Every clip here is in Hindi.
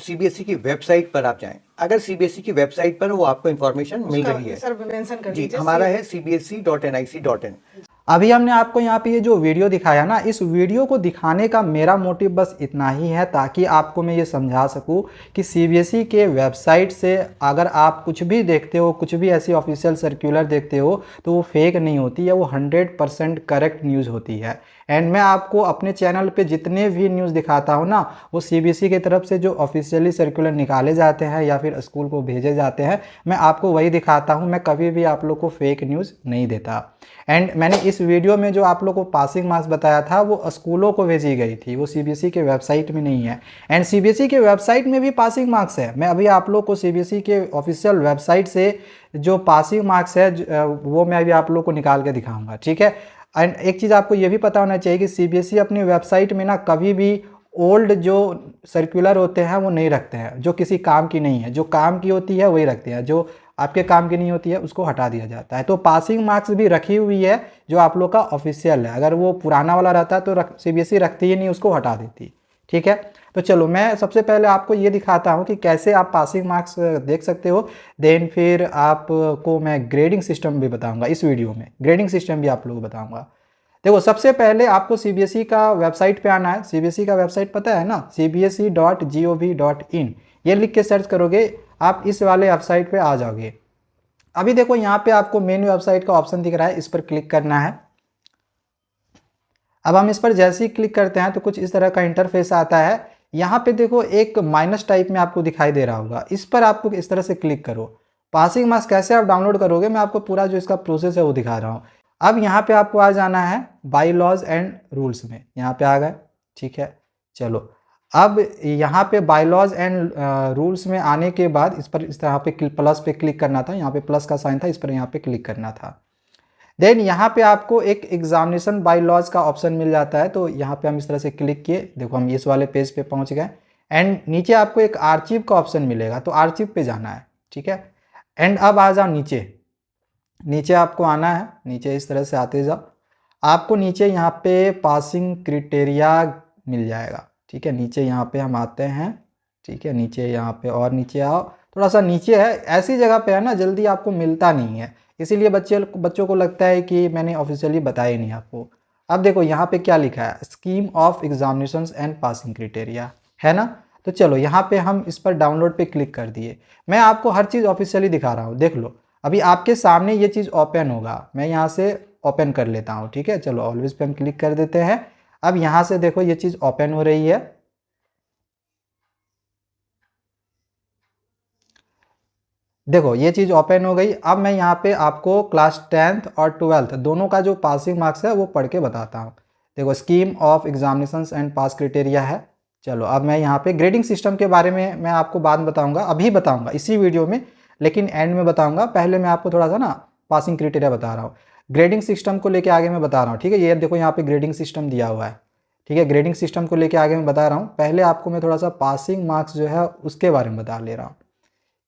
सीबीएसई की वेबसाइट पर आप जाएं। अगर सीबीएसई की वेबसाइट पर वो आपको इन्फॉर्मेशन मिल रही है, सर मेंशन कर जी, दीजिए। हमारा है cbse.nic.in। अभी हमने आपको यहाँ पे ये जो वीडियो दिखाया ना, इस वीडियो को दिखाने का मेरा मोटिव बस इतना ही है ताकि आपको मैं ये समझा सकूँ कि सीबीएसई के वेबसाइट से अगर आप कुछ भी देखते हो, कुछ भी ऐसी ऑफिशियल सर्कुलर देखते हो, तो वो फेक नहीं होती है, वो 100% करेक्ट न्यूज़ होती है। एंड मैं आपको अपने चैनल पे जितने भी न्यूज़ दिखाता हूँ ना, वो सीबीएसई की तरफ से जो ऑफिशियली सर्कुलर निकाले जाते हैं या फिर स्कूल को भेजे जाते हैं, मैं आपको वही दिखाता हूँ। मैं कभी भी आप लोग को फेक न्यूज़ नहीं देता। एंड मैंने इस वीडियो में जो आप लोग को पासिंग मार्क्स बताया था वो स्कूलों को भेजी गई थी, वो सीबीएसई के वेबसाइट में नहीं है। एंड सीबीएसई के वेबसाइट में भी पासिंग मार्क्स है। मैं अभी आप लोग को सीबीएसई के ऑफिशियल वेबसाइट से जो पासिंग मार्क्स है वो मैं अभी आप लोग को निकाल के दिखाऊंगा, ठीक है। एंड एक चीज़ आपको ये भी पता होना चाहिए कि सीबीएसई अपनी वेबसाइट में ना कभी भी ओल्ड जो सर्कुलर होते हैं वो नहीं रखते हैं, जो किसी काम की नहीं है। जो काम की होती है वही रखते हैं, जो आपके काम की नहीं होती है उसको हटा दिया जाता है। तो पासिंग मार्क्स भी रखी हुई है जो आप लोग का ऑफिशियल है। अगर वो पुराना वाला रहता तो सीबीएसई रखती ही नहीं, उसको हटा देती, ठीक है। तो चलो मैं सबसे पहले आपको ये दिखाता हूँ कि कैसे आप पासिंग मार्क्स देख सकते हो। देन फिर आपको मैं ग्रेडिंग सिस्टम भी बताऊँगा इस वीडियो में, ग्रेडिंग सिस्टम भी आप लोग को बताऊँगा। देखो सबसे पहले आपको सीबीएसई का वेबसाइट पे आना है। सीबीएसई का वेबसाइट पता है ना, cbse.gov.in। ये लिख के सर्च करोगे आप इस वाले वेबसाइट पे आ जाओगे। अभी देखो यहाँ पे आपको मेन वेबसाइट का ऑप्शन दिख रहा है, इस पर क्लिक करना है। अब हम इस पर जैसे ही क्लिक करते हैं तो कुछ इस तरह का इंटरफेस आता है। यहाँ पे देखो एक माइनस टाइप में आपको दिखाई दे रहा होगा, इस पर आपको इस तरह से क्लिक करो। पासिंग मार्क्स कैसे आप डाउनलोड करोगे मैं आपको पूरा जो इसका प्रोसेस है वो दिखा रहा हूँ। अब यहाँ पे आपको आ जाना है बाई लॉज एंड रूल्स में, यहाँ पे आ गए, ठीक है। चलो अब यहाँ पे बाई लॉज एंड रूल्स में आने के बाद इस पर इस तरह पे प्लस पे क्लिक करना था, यहाँ पे प्लस का साइन था, इस पर यहाँ पे क्लिक करना था। देन यहाँ पे आपको एक एग्जामिनेशन बाई लॉज का ऑप्शन मिल जाता है, तो यहाँ पे हम इस तरह से क्लिक किए, देखो हम इस वाले पेज पे पहुँच गए। एंड नीचे आपको एक आर्चिव का ऑप्शन मिलेगा, तो आर्चिव पे जाना है, ठीक है। एंड अब आ जाओ नीचे, नीचे आपको आना है, नीचे इस तरह से आते जाओ। आपको नीचे यहाँ पे पासिंग क्राइटेरिया मिल जाएगा, ठीक है। नीचे यहाँ पे हम आते हैं, ठीक है। नीचे यहाँ पे और नीचे आओ, थोड़ा सा नीचे है, ऐसी जगह पे है ना जल्दी आपको मिलता नहीं है, इसीलिए बच्चों को लगता है कि मैंने ऑफिशियली बताया ही नहीं आपको। अब देखो यहाँ पे क्या लिखा है, scheme of examinations and passing criteria, है ना। तो चलो यहाँ पे हम इस पर डाउनलोड पे क्लिक कर दिए। मैं आपको हर चीज़ ऑफिशियली दिखा रहा हूँ, देख लो। अभी आपके सामने ये चीज़ ओपन होगा, मैं यहाँ से ओपन कर लेता हूँ, ठीक है। चलो ऑलवेज पे हम क्लिक कर देते हैं। अब यहाँ से देखो ये चीज़ ओपन हो रही है। देखो ये चीज़ ओपन हो गई। अब मैं यहाँ पे आपको क्लास 10th और 12th दोनों का जो पासिंग मार्क्स है वो पढ़ के बताता हूँ। देखो scheme of examinations and pass criteria है। चलो अब मैं यहाँ पे ग्रेडिंग सिस्टम के बारे में मैं आपको बाद में बताऊँगा, अभी बताऊँगा इसी वीडियो में, लेकिन एंड में बताऊँगा। पहले मैं आपको थोड़ा सा ना पासिंग क्राइटेरिया बता रहा हूँ, ग्रेडिंग सिस्टम को लेकर आगे मैं बता रहा हूँ, ठीक है। ये देखो यहाँ पे ग्रेडिंग सिस्टम दिया हुआ है, ठीक है। ग्रेडिंग सिस्टम को लेकर आगे मैं बता रहा हूँ, पहले आपको मैं थोड़ा सा पासिंग मार्क्स जो है उसके बारे में बता ले रहा हूँ।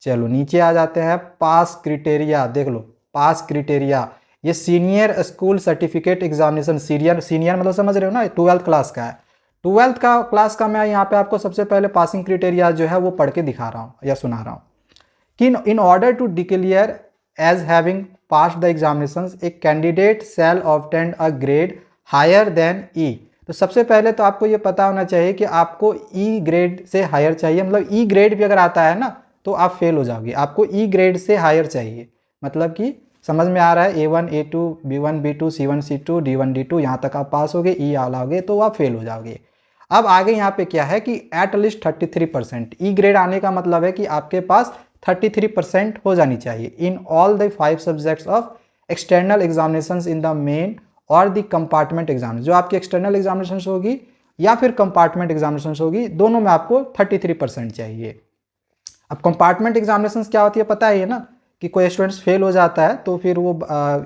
चलो नीचे आ जाते हैं, पास क्राइटेरिया देख लो। पास क्राइटेरिया ये senior school certificate examination, senior मतलब समझ रहे हो ना, 12th क्लास का है। 12th का क्लास का मैं यहाँ पे आपको सबसे पहले पासिंग क्राइटेरिया जो है वो पढ़ के दिखा रहा हूँ या सुना रहा हूँ कि in order to declare as having pass the examination a candidate shall obtain a grade higher than E. तो सबसे पहले तो आपको ये पता होना चाहिए कि आपको ई ग्रेड से हायर चाहिए, मतलब ई ग्रेड भी अगर आता है ना तो आप फेल हो जाओगे। आपको ई ग्रेड से हायर चाहिए, मतलब कि समझ में आ रहा है, A1 A2 B1 B2 C1 C2 D1 D2 यहाँ तक आप पास हो गए, ई आओगे तो आप फेल हो जाओगे। अब आगे यहाँ पे क्या है कि एट लीस्ट 33%। ई ग्रेड आने का मतलब है कि आपके पास 33% हो जानी चाहिए in all the 5 subjects of external examinations in the main और द कंपार्टमेंट एग्जामिनेशन। जो आपकी एक्सटर्नल एग्जामिनेशन होगी या फिर कंपार्टमेंट एग्जामिनेशन होगी, दोनों में आपको 33% चाहिए। अब कंपार्टमेंट एग्जामिनेशन क्या होती है पता है ना, कि कोई स्टूडेंट्स फेल हो जाता है तो फिर वो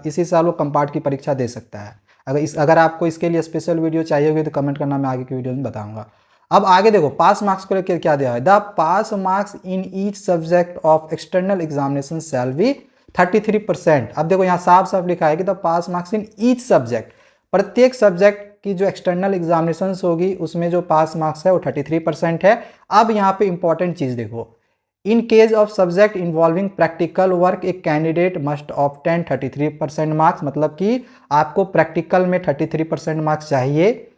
इसी साल वो कंपार्ट की परीक्षा दे सकता है। अगर आपको इसके लिए स्पेशल वीडियो चाहिए होगी तो कमेंट करना, मैं आगे की वीडियो में बताऊंगा। अब आगे देखो पास मार्क्स को लेकर क्या दिया है, the pass marks in each subject of external examination shall be 33%। अब देखो यहाँ साफ साफ लिखा है कि the pass marks in each subject, प्रत्येक सब्जेक्ट कि जो एक्सटर्नल एग्जामिनेशंस होगी उसमें जो पास मार्क्स है वो 33% है। अब यहाँ पे इंपॉर्टेंट चीज़ देखो, in case of subject involving practical work a candidate must obtain 33% marks, मतलब कि आपको प्रैक्टिकल में 33% मार्क्स चाहिए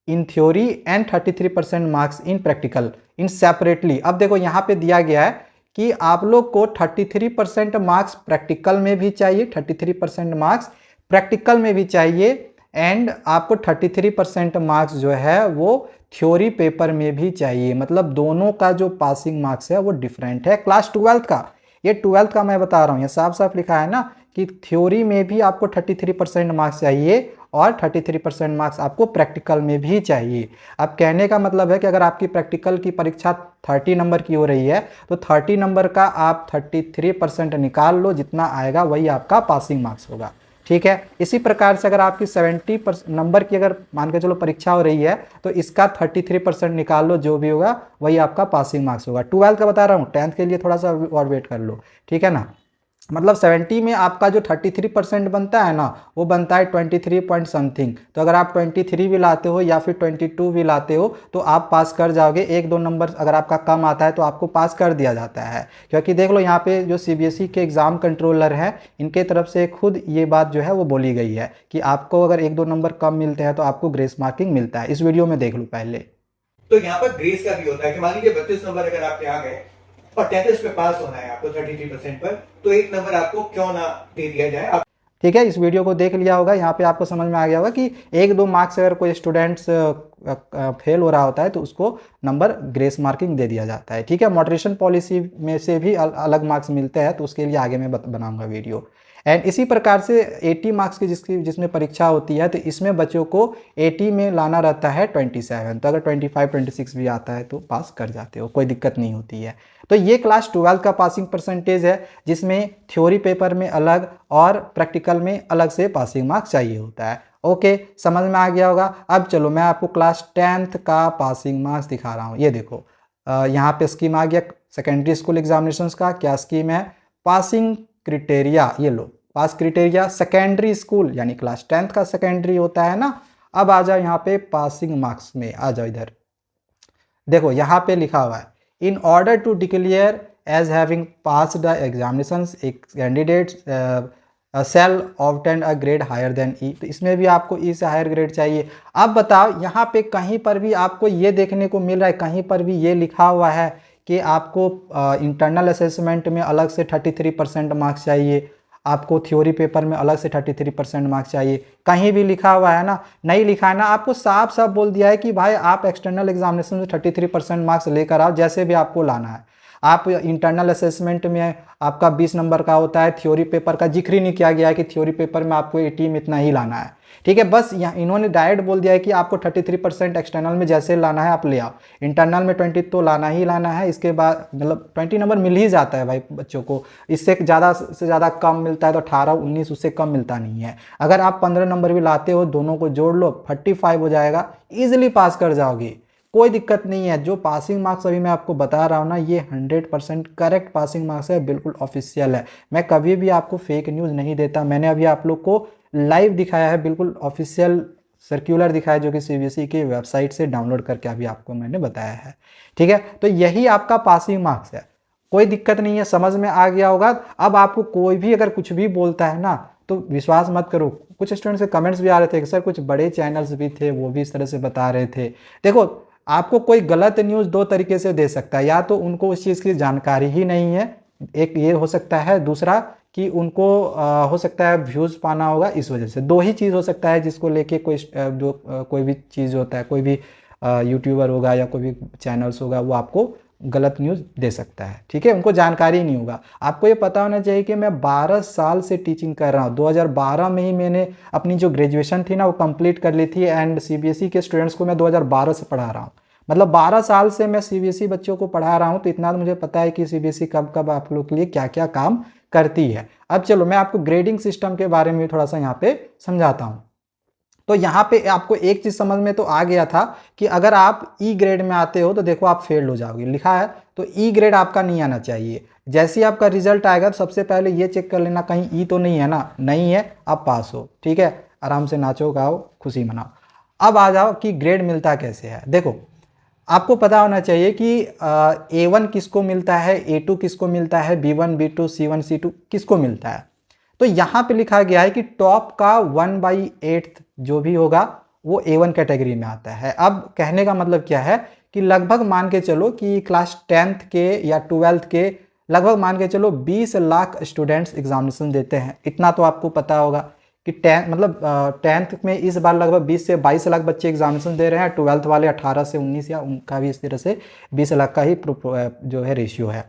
in theory and 33% marks in practical in separately. अब देखो यहाँ पे दिया गया है कि आप लोग को 33% मार्क्स प्रैक्टिकल में भी चाहिए, 33% मार्क्स प्रैक्टिकल में भी चाहिए, एंड आपको 33% मार्क्स जो है वो थ्योरी पेपर में भी चाहिए। मतलब दोनों का जो पासिंग मार्क्स है वो डिफरेंट है क्लास 12th का। ये 12th का मैं बता रहा हूँ, ये साफ साफ लिखा है ना कि थ्योरी में भी आपको 33% मार्क्स चाहिए और 33% मार्क्स आपको प्रैक्टिकल में भी चाहिए। अब कहने का मतलब है कि अगर आपकी प्रैक्टिकल की परीक्षा 30 नंबर की हो रही है तो 30 नंबर का आप 33% निकाल लो, जितना आएगा वही आपका पासिंग मार्क्स होगा। ठीक है, इसी प्रकार से अगर आपकी 70 नंबर की अगर मान के चलो परीक्षा हो रही है तो इसका 33% निकाल लो, जो भी होगा वही आपका पासिंग मार्क्स होगा। 12th का बता रहा हूँ, 10th के लिए थोड़ा सा और वेट कर लो, ठीक है ना। मतलब 70 में आपका जो 33% बनता है ना वो बनता है 23 पॉइंट समथिंग। तो अगर आप 23 भी लाते हो या फिर 22 भी लाते हो तो आप पास कर जाओगे। एक दो नंबर अगर आपका कम आता है तो आपको पास कर दिया जाता है, क्योंकि देख लो यहाँ पे जो सीबीएसई के एग्ज़ाम कंट्रोलर हैं इनके तरफ से खुद ये बात जो है वो बोली गई है कि आपको अगर एक दो नंबर कम मिलते हैं तो आपको ग्रेस मार्किंग मिलता है। इस वीडियो में देख लो पहले। तो यहाँ पर ग्रेस का भी होता है कि मान लीजिए 32 नंबर अगर आपके आ गए और 33 पे पास होना है आपको 33% पर, तो एक नंबर आपको क्यों ना दे दिया जाए। ठीक है, इस वीडियो को देख लिया होगा, यहाँ पे आपको समझ में आ गया होगा कि एक दो मार्क्स अगर कोई स्टूडेंट्स फेल हो रहा होता है तो उसको नंबर ग्रेस मार्किंग दे दिया जाता है। ठीक है, मॉडरेशन पॉलिसी में से भी अलग मार्क्स मिलते हैं, तो उसके लिए आगे मैं बनाऊंगा वीडियो। एंड इसी प्रकार से 80 मार्क्स की जिसमें परीक्षा होती है तो इसमें बच्चों को 80 में लाना रहता है 27। तो अगर 25 26 भी आता है तो पास कर जाते हो, कोई दिक्कत नहीं होती है। तो ये क्लास 12 का पासिंग परसेंटेज है, जिसमें थ्योरी पेपर में अलग और प्रैक्टिकल में अलग से पासिंग मार्क्स चाहिए होता है। ओके, समझ में आ गया होगा। अब चलो मैं आपको क्लास 10th का पासिंग मार्क्स दिखा रहा हूँ। ये देखो यहाँ पे स्कीम आ गया सेकेंडरी स्कूल एग्जामिनेशंस का। क्या स्कीम है? पासिंग क्रिटेरिया, ये लो पास क्रिटेरिया सेकेंडरी स्कूल, यानी क्लास 10th का सेकेंडरी होता है ना। अब आ जाओ यहाँ पे पासिंग मार्क्स में, आ जाओ इधर देखो यहाँ पे लिखा हुआ है in order to declare as having pass the examinations एक candidate shall obtain a grade higher than E. तो इसमें भी आपको ई से हायर ग्रेड चाहिए। अब बताओ यहाँ पे कहीं पर भी आपको ये देखने को मिल रहा है, कहीं पर भी ये लिखा हुआ है कि आपको इंटरनल असेसमेंट में अलग से 33% मार्क्स चाहिए, आपको थ्योरी पेपर में अलग से 33% मार्क्स चाहिए? कहीं भी लिखा हुआ है ना? नहीं लिखा है ना। आपको साफ साफ बोल दिया है कि भाई आप एक्सटर्नल एग्जामिनेशन में 33% मार्क्स लेकर आओ, जैसे भी आपको लाना है। आप इंटरनल असेसमेंट में आपका 20 नंबर का होता है, थ्योरी पेपर का जिक्र ही नहीं किया गया है कि थ्योरी पेपर में आपको 80 में इतना ही लाना है। ठीक है, बस यहाँ इन्होंने डायरेक्ट बोल दिया है कि आपको 33% एक्सटर्नल में जैसे लाना है आप ले आओ, इंटरनल में 20 तो लाना ही लाना है। इसके बाद मतलब 20 नंबर मिल ही जाता है भाई बच्चों को, इससे ज़्यादा से ज़्यादा कम मिलता है तो 18 19, उससे कम मिलता नहीं है। अगर आप 15 नंबर भी लाते हो, दोनों को जोड़ लो 45 हो जाएगा, ईजिली पास कर जाओगे, कोई दिक्कत नहीं है। जो पासिंग मार्क्स अभी मैं आपको बता रहा हूँ ना, ये 100% करेक्ट पासिंग मार्क्स है, बिल्कुल ऑफिशियल है। मैं कभी भी आपको फेक न्यूज़ नहीं देता, मैंने अभी आप लोग को लाइव दिखाया है, बिल्कुल ऑफिशियल सर्कुलर दिखाया जो कि सीबीएसई की वेबसाइट से डाउनलोड करके अभी आपको मैंने बताया है। ठीक है, तो यही आपका पासिंग मार्क्स है, कोई दिक्कत नहीं है, समझ में आ गया होगा। अब आपको कोई भी अगर कुछ भी बोलता है ना तो विश्वास मत करो। कुछ स्टूडेंट्स के कमेंट्स भी आ रहे थे कि सर कुछ बड़े चैनल्स भी थे वो भी इस तरह से बता रहे थे। देखो, आपको कोई गलत न्यूज़ दो तरीके से दे सकता है, या तो उनको उस चीज़ की जानकारी ही नहीं है, एक ये हो सकता है, दूसरा कि उनको हो सकता है व्यूज़ पाना होगा, इस वजह से। दो ही चीज़ हो सकता है जिसको लेके कोई भी चीज़ होता है, कोई भी यूट्यूबर होगा या कोई भी चैनल्स होगा वो आपको गलत न्यूज़ दे सकता है। ठीक है, उनको जानकारी नहीं होगा। आपको ये पता होना चाहिए कि मैं 12 साल से टीचिंग कर रहा हूँ। 2012 में ही मैंने अपनी जो ग्रेजुएशन थी ना वो कंप्लीट कर ली थी, एंड सीबीएसई के स्टूडेंट्स को मैं 2012 से पढ़ा रहा हूँ। मतलब 12 साल से मैं सीबीएसई बच्चों को पढ़ा रहा हूँ, तो इतना तो मुझे पता है कि सीबीएसई कब कब आप लोग के लिए क्या क्या काम करती है। अब चलो मैं आपको ग्रेडिंग सिस्टम के बारे में थोड़ा सा यहाँ पे समझाता हूँ। तो यहाँ पे आपको एक चीज़ समझ में तो आ गया था कि अगर आप ई ग्रेड में आते हो तो देखो आप फेल हो जाओगे, लिखा है, तो ई ग्रेड आपका नहीं आना चाहिए। जैसे ही आपका रिजल्ट आएगा तो सबसे पहले ये चेक कर लेना कहीं ई तो नहीं है ना, नहीं है आप पास हो। ठीक है, आराम से नाचो गाओ खुशी मनाओ। अब आ जाओ कि ग्रेड मिलता कैसे है। देखो आपको पता होना चाहिए कि A1 किसको मिलता है, A2 किसको मिलता है, B1 B2 C1 C2 किसको मिलता है। तो यहाँ पे लिखा गया है कि टॉप का 1/8 जो भी होगा वो A1 कैटेगरी में आता है। अब कहने का मतलब क्या है कि लगभग मान के चलो कि क्लास 10th के या 12th के लगभग मान के चलो 20 लाख स्टूडेंट्स एग्जामिनेशन देते हैं। इतना तो आपको पता होगा कि 10th में इस बार लगभग 20 से 22 लाख बच्चे एग्जामिनेशन दे रहे हैं। 12th वाले 18 से 19 या उनका भी इस तरह से 20 लाख का ही जो है रेशियो है।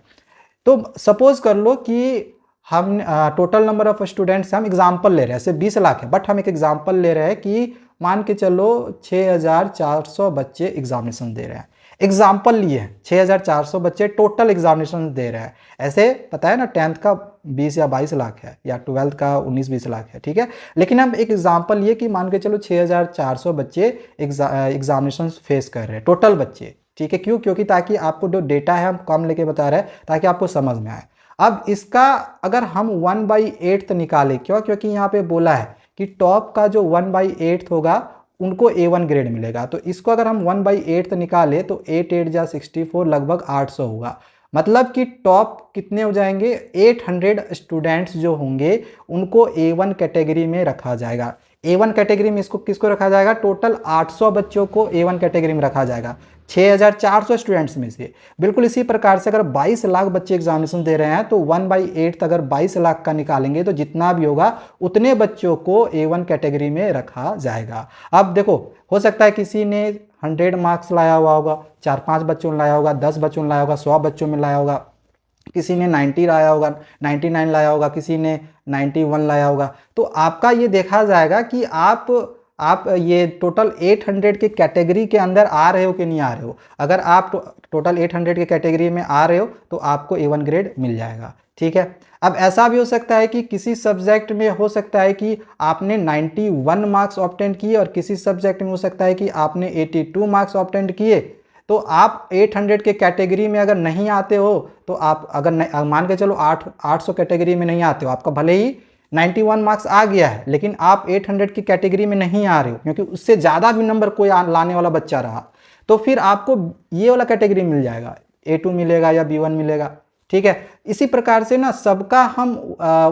तो सपोज कर लो कि हम टोटल नंबर ऑफ स्टूडेंट्स हम एग्जाम्पल ले रहे हैं, ऐसे 20 लाख है, बट हम एक एग्जाम्पल ले रहे हैं कि मान के चलो 6400 बच्चे एग्जामिनेशन दे रहे हैं। एग्जाम्पल लिए 6400 बच्चे टोटल एग्जामिनेशन दे रहे हैं। ऐसे पता है ना 10th का 20 या 22 लाख है या 12th का 19-20 लाख है, ठीक है। लेकिन हम एक एग्जाम्पल ये कि मान के चलो 6400 बच्चे एग्जामिनेशन फेस कर रहे हैं, टोटल बच्चे, ठीक है। क्यों? क्योंकि ताकि आपको जो डेटा है हम कम लेके बता रहे हैं ताकि आपको समझ में आए। अब इसका अगर हम 1/8 निकालें, क्यों? क्योंकि यहाँ पे बोला है कि टॉप का जो 1/8 होगा उनको A1 ग्रेड मिलेगा। तो इसको अगर हम 1/8 निकालें तो 8 8 जा 64 लगभग 800 होगा। मतलब कि टॉप कितने हो जाएंगे, 800 स्टूडेंट्स जो होंगे उनको A1 कैटेगरी में रखा जाएगा। A1 कैटेगरी में इसको किसको रखा जाएगा, टोटल 800 बच्चों को A1 कैटेगरी में रखा जाएगा 6400 स्टूडेंट्स में से। बिल्कुल इसी प्रकार से अगर 22 लाख बच्चे एग्जामिनेशन दे रहे हैं तो 1/8 अगर 22 लाख का निकालेंगे तो जितना भी होगा उतने बच्चों को A1 कैटेगरी में रखा जाएगा। अब देखो हो सकता है किसी ने 100 मार्क्स लाया हुआ होगा, 4-5 बच्चों में लाया होगा, 10 बच्चों में लाया होगा, 100 बच्चों में लाया होगा, किसी ने 90 लाया होगा, 99 लाया होगा, किसी ने 91 लाया होगा। तो आपका ये देखा जाएगा कि आप ये टोटल 800 के कैटेगरी के अंदर आ रहे हो कि नहीं आ रहे हो। अगर आप टोटल 800 के कैटेगरी में आ रहे हो तो आपको A1 ग्रेड मिल जाएगा, ठीक है। अब ऐसा भी हो सकता है कि किसी सब्जेक्ट में हो सकता है कि आपने 91 मार्क्स ऑब्टेन किए और किसी सब्जेक्ट में हो सकता है कि आपने 82 मार्क्स ऑब्टेन किए। तो आप 800 के कैटेगरी में अगर नहीं आते हो तो आप अगर मान के चलो 800 कैटेगरी में नहीं आते हो, आपका भले ही 91 मार्क्स आ गया है लेकिन आप 800 की कैटेगरी में नहीं आ रहे हो क्योंकि उससे ज़्यादा भी नंबर कोई लाने वाला बच्चा रहा तो फिर आपको ये वाला कैटेगरी मिल जाएगा, A2 मिलेगा या B1 मिलेगा, ठीक है। इसी प्रकार से ना सबका हम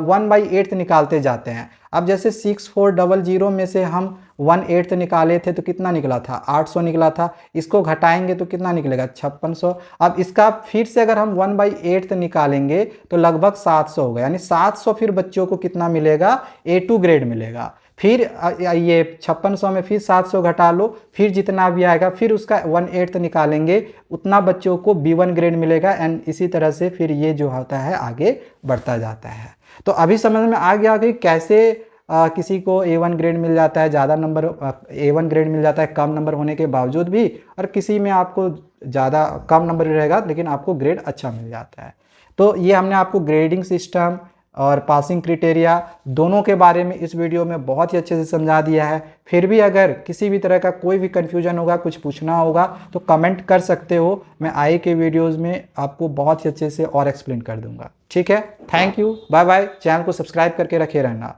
1/8 निकालते जाते हैं। अब जैसे 6400 में से हम 1/8 निकाले थे तो कितना निकला था, 800 निकला था। इसको घटाएंगे तो कितना निकलेगा, 5600। अब इसका फिर से अगर हम 1/8 निकालेंगे तो लगभग 700 होगा, यानी 700 फिर बच्चों को कितना मिलेगा, A2 ग्रेड मिलेगा। फिर ये 5600 में फिर 700 घटा लो, फिर जितना भी आएगा फिर उसका 1/8 निकालेंगे, उतना बच्चों को B1 ग्रेड मिलेगा। एंड इसी तरह से फिर ये जो होता है आगे बढ़ता जाता है। तो अभी समझ में आ गया कि कैसे किसी को A1 ग्रेड मिल जाता है, ज़्यादा नंबर A1 ग्रेड मिल जाता है कम नंबर होने के बावजूद भी, और किसी में आपको ज़्यादा कम नंबर रहेगा लेकिन आपको ग्रेड अच्छा मिल जाता है। तो ये हमने आपको ग्रेडिंग सिस्टम और पासिंग क्राइटेरिया दोनों के बारे में इस वीडियो में बहुत ही अच्छे से समझा दिया है। फिर भी अगर किसी भी तरह का कोई भी कन्फ्यूजन होगा, कुछ पूछना होगा तो कमेंट कर सकते हो। मैं आगे के वीडियोज़ में आपको बहुत ही अच्छे से और एक्सप्लेन कर दूंगा, ठीक है। Thank you, bye bye. Channel को सब्सक्राइब करके रखे रहना।